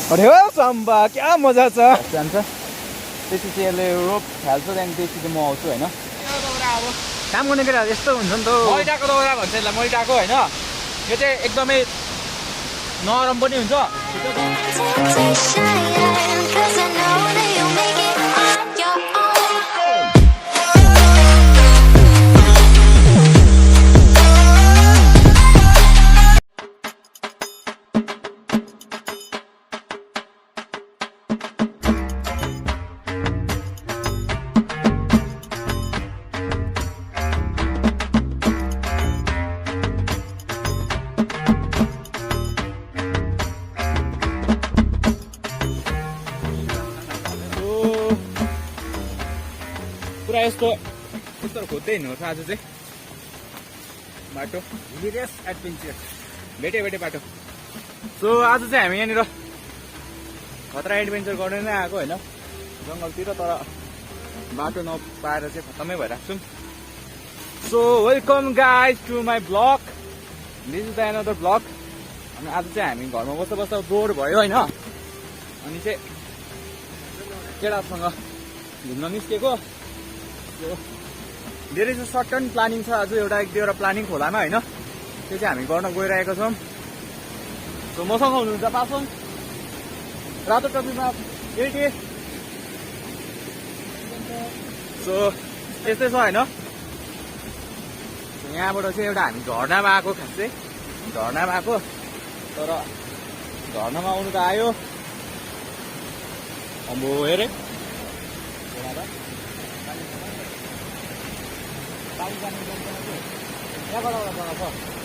अरे हो सम्बा क्या मजा छ जान्छ त्यसपछि यसले रोप हाल्छ त्यहाँदेखि त्यसपछि म आउँछु होइन काम गर्ने केटाहरू यस्तो हुन्छ नि त मैदाको दौरा भन्छ यसलाई मैदाको होइन यो चाहिँ एकदमै नरम पनि हुन्छ पुरा यस्तो खोज्दै हिँड्नुपर्छ आज चाहिँ बाटो हिलियस एडभेन्चर भेटे बाटो सो आज चाहिँ हामी यहाँनिर खतरा एडभेन्चर गरेर नै आएको होइन जङ्गलतिर तर बाटो नपाएर चाहिँ खत्तमै भइरहेको छौँ so welcome guys to my blog this is the another blog अनि आज चाहिँ हामी घरमा बस्दा बोर भयो होइन अनि चाहिँ केटासँग घुम्न निस्केको धेरै चाहिँ सर्ट टर्म प्लानिङ छ आज एउटा एक दुईवटा प्लानिङ खोलामा होइन त्यो चाहिँ हामी गर्न गइरहेको छौँ सो मसँग हुनुहुन्छ पासङ रातो टपीमा एटी सो त्यस्तै छ होइन यहाँबाट चाहिँ एउटा हामी झर्नामा आएको खास चाहिँ झर्नामा आएको तर झर्नामा आउनु त आयो अम्बो हेरे यहाँबाट एउटा जग्गा छ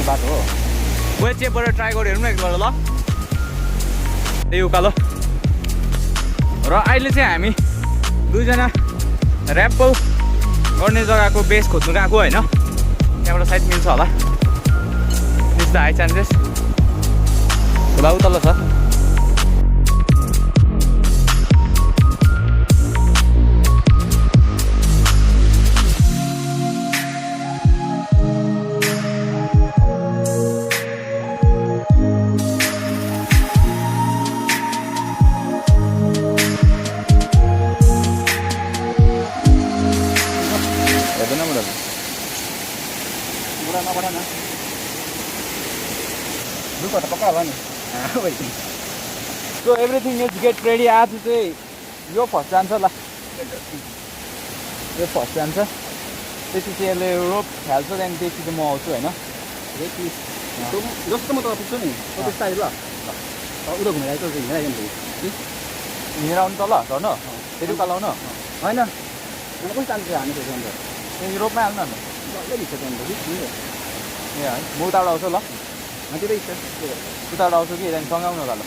बाटो हो वेट चेपबाट ट्राई गरेर हेरौँ न एकपल्ट ल त्यही उकालो र अहिले चाहिँ हामी दुईजना ऱ्याप गर्ने जग्गाको बेस खोज्नु गएको होइन त्यहाँबाट सायद मिल्छ होला दिस द हाई चान्सेस खोला उतल्लो छ so everything is get ready आज चाहिँ यो फर्स्ट जान्छ ल यो फर्स्ट जान्छ त्यसपछि यसले रोप हाल्छ त्यहाँदेखि त्यसपछि म आउँछु होइन जस्तो म त पुग्छु नि त्यस्तो आयो ल उता घुमेर आइतो हिँडेर आउनु त ल झर्नु फेरि उकालो आउनु होइन कति चान्स हामी त्यसो अन्त त्यहाँदेखि रोपमै हाल्नु अन्त डल्लै भित्र अन्त ए है म उताबाट आउँछु ल त्यही इच्छा उताबाट आउँछु कि त्यहाँदेखि सँगै आउनु होला ल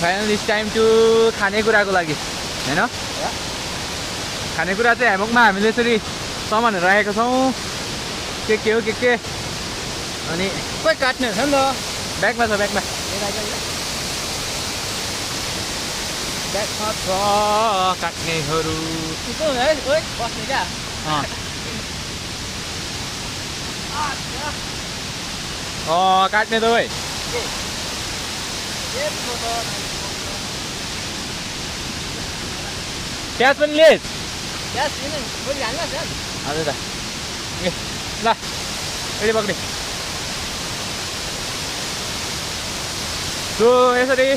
फाइनल इट्स टाइम टु खानेकुराको लागि होइन खानेकुरा चाहिँ हेमकमा हामीले यसरी सामानहरू राखेको छौँ के हो के अनि खोइ काट्ने छ नि त ब्यागमा छ ब्यागमा काट्नेहरू बस्ने क्या काट्ने त भाइ प्याज पनि लिएस् हजुर त ए ल अहिले पक्रे सो यसरी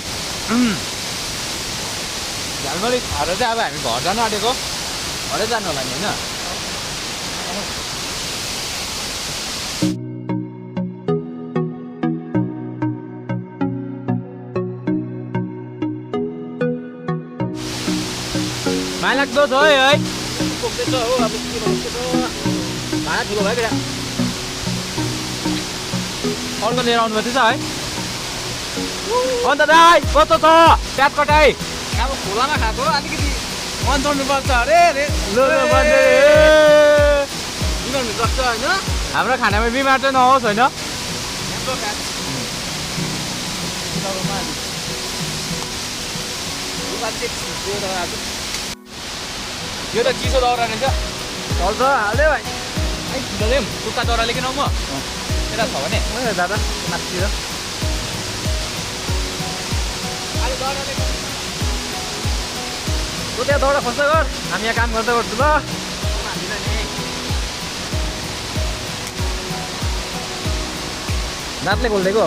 झालमरी खाएर चाहिँ अब हामी घर जानु आँटेको घरै जानु होला नि होइन माइलाग्दो छ है पुग्दैछ हो अब के भन्दैछ भाडा ठुलो भयो क्या अर्को लिएर आउनु भएको थिएछ है अन्त दाइ कस्तो छ प्याज कटाइ अब खोलामा खाएको अलिकति मन चढ्नु पर्छ अरे बिमार हुनु सक्छ होइन हाम्रो खानामा बिमार चाहिँ नहोस् होइन यो त चिसो दाउरा रहेछ चल्छ हाल्दै भाइ कुर्ता दाउरा लिएर आउँ म यता छ भने दादा माथितिर तँ त्यहाँ दाउरा खोज्दै गर हामी यहाँ काम गर्दै गर्छु ल दाँतले खोलिदिएको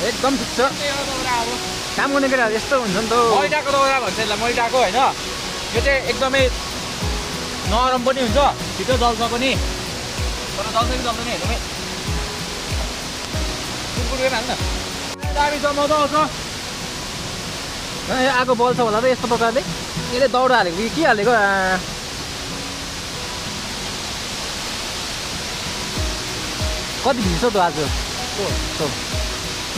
एकदम ठिक छ काम गर्ने केटाहरू यस्तो हुन्छ नि त मैदाको दाउरा भन्छ यसलाई मैदाको होइन यो चाहिँ एकदमै नरम पनि हुन्छ छिटो जल्छ पनि तर जल्छ कि जल्दैन हेर्नुमै कुरकुरे हाल्न दामी छ मजा आउँछ आगो बल्छ होला त यस्तो प्रकारले यसले दाउरा हालेको कि के हालेको कति भिज्छ त आज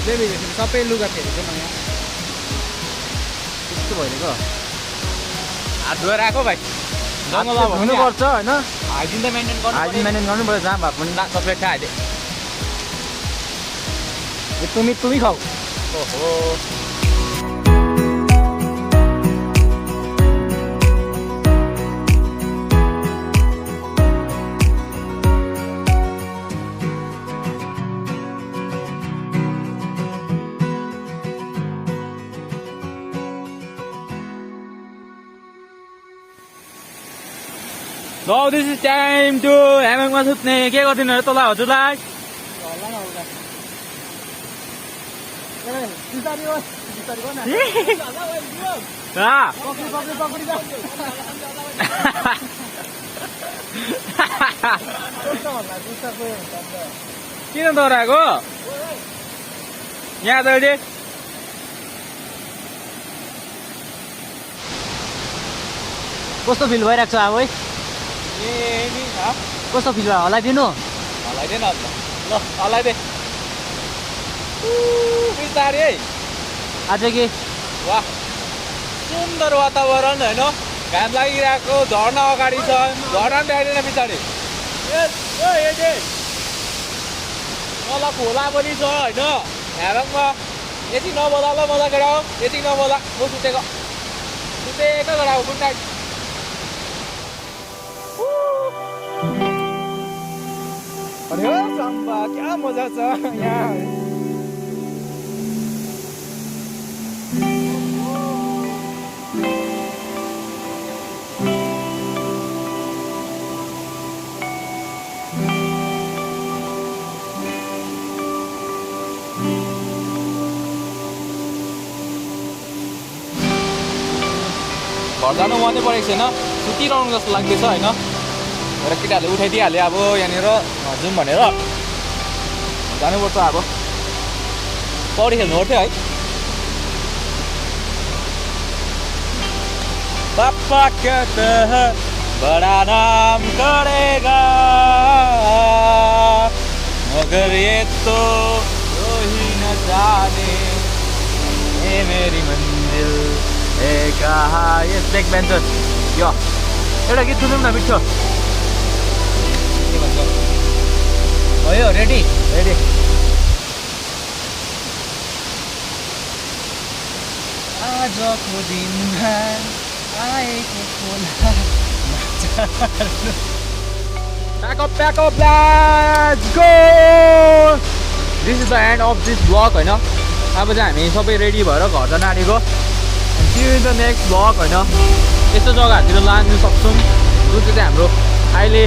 सबै लुगा फेरेको नयाँ त्यस्तो भइरहेको हात धोएर आएको भाइ हुनुपर्छ होइन हाइजिन त मेन्टेन गर्नु हाइजिन मेन्टेन गर्नु पर्छ जहाँ भए पनि चक्लेट खा अहिले तुमी खाऊ ओहो Now this is time to हेमकमा सुत्ने के गर्दिनु अरे तँलाई हजुरलाई किन डराएको यहाँ त अहिले कस्तो फिल भइरहेको छ अब है कस्तो फिल भयो हल्लाइदिनु हल्लाइदे न ल हल्लाइदे बिस्तारै है आज के वाह सुन्दर वातावरण होइन घाम लागिरहेको झर्ना अगाडि छ झर्ना पनि देखाइँदैन पछाडि तल खोला पनि छ होइन हेरङमा यति नबोला ल मजा केटा हो यति नबोला म सुतेको केटा हो गुड नाइट अरे साम्बा क्या मजा छ यहाँ घर जानु मनै परेको छैन सुतिरहनु जस्तो लाग्दैछ होइन र केटाहरूले उठाइदिइहाल्यो अब यहाँनिर जाउँ भनेर जानुपर्छ अब पौडी खेल्नु पर्थ्यो है पापा कहता है बड़ा नाम करेगा मगर ये तो ही न जाने ये मेरी मंजिल है कहाँ ये ब्लैक बेन्चर यो एउटा गीत सुनौँ न मिठो के भन्छ भयो रेडी रेडी आजको दिनमा आएको खोला Pack up, let's go! This is the end of this vlog होइन अब चाहिँ हामी सबै रेडी भएर घर जान आँटेको see you in the next vlog होइन यस्तो जग्गाहरूतिर लानु सक्छौँ जुन चाहिँ हाम्रो अहिले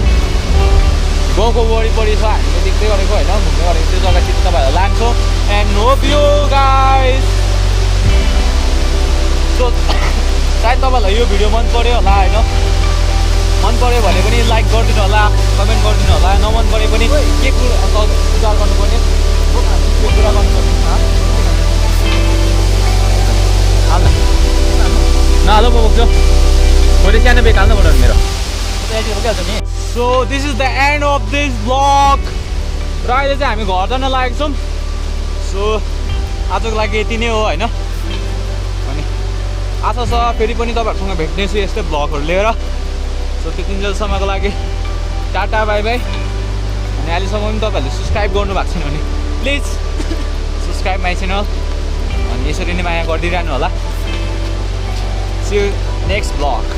गाउँको वरिपरि छ हामीले देख्दै गरेको होइन घुम्दै गरेको त्यो जग्गातिर तपाईँहरूलाई लान्छौँ and hope you guys so सायद तपाईँहरूलाई यो भिडियो मन पर्यो होला होइन मन पर्यो भने पनि लाइक गरिदिनु होला कमेन्ट गरिदिनु होला नमन परे पनि के सुधार गर्नुपर्ने त्यो कुरा गर्नुपर्ने नहाल म बोक्छु भोलि सानो बेक हाल्नु पर्यो मेरो so this is the and of this blog र अहिले चाहिँ हामी घर जान लागेको छौँ सो आजको लागि यति नै हो होइन अनि आशा छ फेरि पनि तपाईँहरूसँग भेट्नेछु यस्तै ब्लगहरू लिएर सो त्यतिन्जेलसम्मको लागि टाटा बाई बाई अनि अहिलेसम्म पनि तपाईँहरूले सब्सक्राइब गर्नु भएको छैन भने प्लिज सब्सक्राइब माई च्यानल अनि यसरी नै माया गरिदिइरहनु होला सी यु नेक्स्ट ब्लग